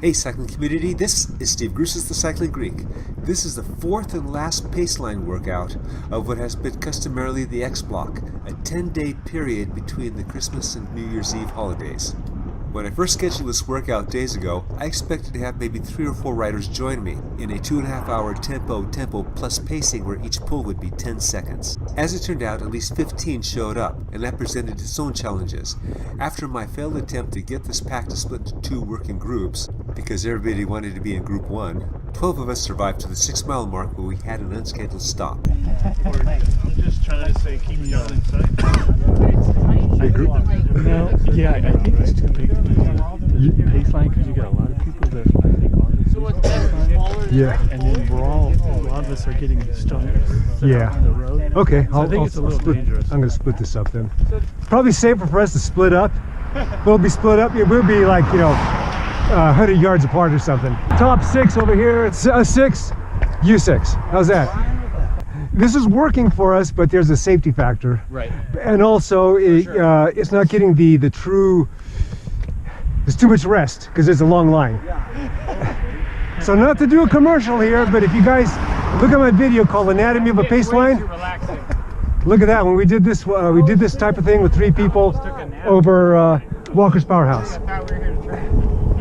Hey cycling community, this is Steve Grusis, the Cycling Greek. This is the fourth and last paceline workout of what has been customarily the X Block, a 10-day period between the Christmas and New Year's Eve holidays. When I first scheduled this workout days ago, I expected to have maybe 3 or 4 riders join me in a 2.5 hour tempo plus pacing where each pull would be 10 seconds. As it turned out, at least 15 showed up, and that presented its own challenges. After my failed attempt to get this pack to split into 2 working groups, because everybody wanted to be in group 1, 12 of us survived to the 6-mile mark where we had an unscheduled stop. I'm just trying to say keep y'all in sight. No, yeah, I think it's too big to do paceline because you got a lot of people that I think are. Yeah. And then a lot of us are getting stuck Yeah. on the road. Okay, So I think it's a little split, dangerous. I'm going to split this up then. Probably safer for us to split up. We'll be split up. Yeah, we'll be like, 100 yards apart or something. Top 6 over here. It's 6, you 6. How's that? This is working for us, but there's a safety factor. Right. And also, it's not getting the true. There's too much rest because there's a long line. So not to do a commercial here, but if you guys look at my video called "Anatomy of a Paceline," look at that one. We did this type of thing with 3 people over Walker's Powerhouse.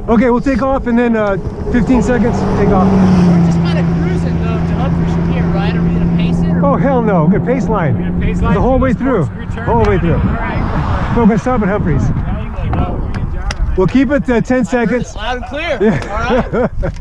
Okay, we'll take off, and then 15 seconds. Take off. We're just kind of cruising though to Humphreys from here, right? Are we gonna pace it? Or Oh hell no! Good paceline. The whole way through. Whole way through. Alright. We're gonna stop at Humphreys. We'll keep it 10 seconds. Loud and clear. Yeah. Alright.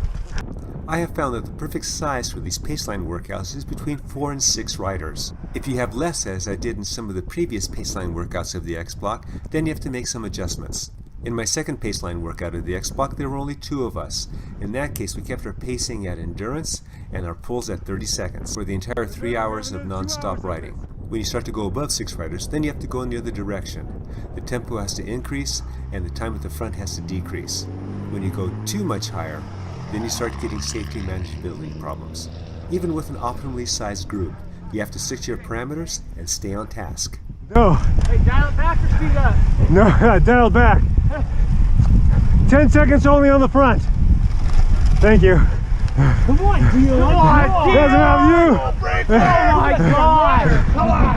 I have found that the perfect size for these paceline workouts is between 4 and 6 riders. If you have less, as I did in some of the previous paceline workouts of the X Block, then you have to make some adjustments. In my second paceline workout of the X Block, there were only 2 of us. In that case, we kept our pacing at endurance and our pulls at 30 seconds for the entire 3 hours of non-stop riding. When you start to go above 6 riders, then you have to go in the other direction. The tempo has to increase and the time at the front has to decrease. When you go too much higher, then you start getting safety and manageability problems. Even with an optimally sized group, you have to stick to your parameters and stay on task. No. Hey, dial it back or speed up? No, dial back. 10 seconds only on the front. Thank you. Come on, deal. Come on, That's about you. Oh my god. Come on.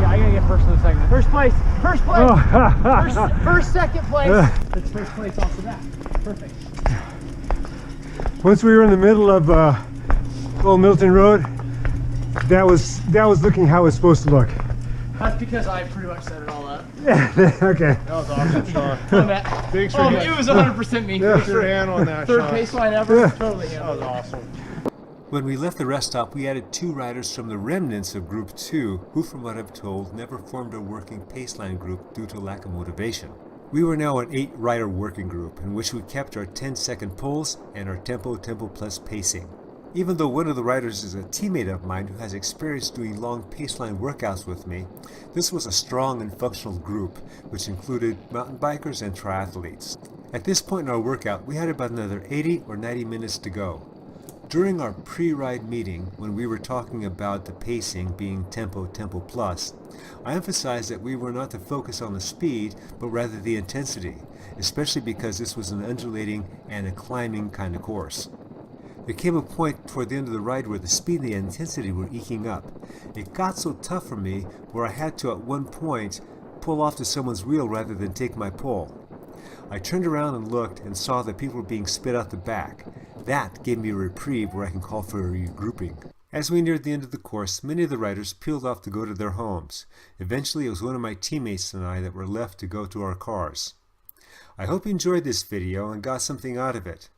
Yeah, I gotta get first in the segment. First place. First place. Oh. First, second place. That's first place off the bat. Perfect. Once we were in the middle of Old Milton Road, that was looking how it's supposed to look. That's because I pretty much set it all up. Okay. That was awesome, Sean. Thanks for It was 100% me. Thanks for your hand on that, Third Sean. paceline ever. Totally him. That was awesome. When we left the rest stop, we added 2 riders from the remnants of Group 2, who from what I've told, never formed a working paceline group due to lack of motivation. We were now an 8-rider working group, in which we kept our 10-second pulls and our tempo plus pacing. Even though one of the riders is a teammate of mine who has experience doing long paceline workouts with me, this was a strong and functional group, which included mountain bikers and triathletes. At this point in our workout, we had about another 80 or 90 minutes to go. During our pre-ride meeting, when we were talking about the pacing being tempo plus, I emphasized that we were not to focus on the speed, but rather the intensity, especially because this was an undulating and a climbing kind of course. There came a point toward the end of the ride where the speed and the intensity were eking up. It got so tough for me where I had to at one point pull off to someone's wheel rather than take my pull. I turned around and looked and saw that people were being spit out the back. That gave me a reprieve where I can call for a regrouping. As we neared the end of the course, many of the riders peeled off to go to their homes. Eventually it was one of my teammates and I that were left to go to our cars. I hope you enjoyed this video and got something out of it.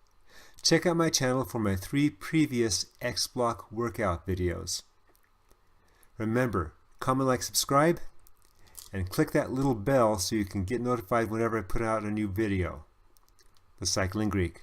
Check out my channel for my 3 previous X Block workout videos. Remember, comment, like, subscribe, and click that little bell so you can get notified whenever I put out a new video. The Cycling Greek.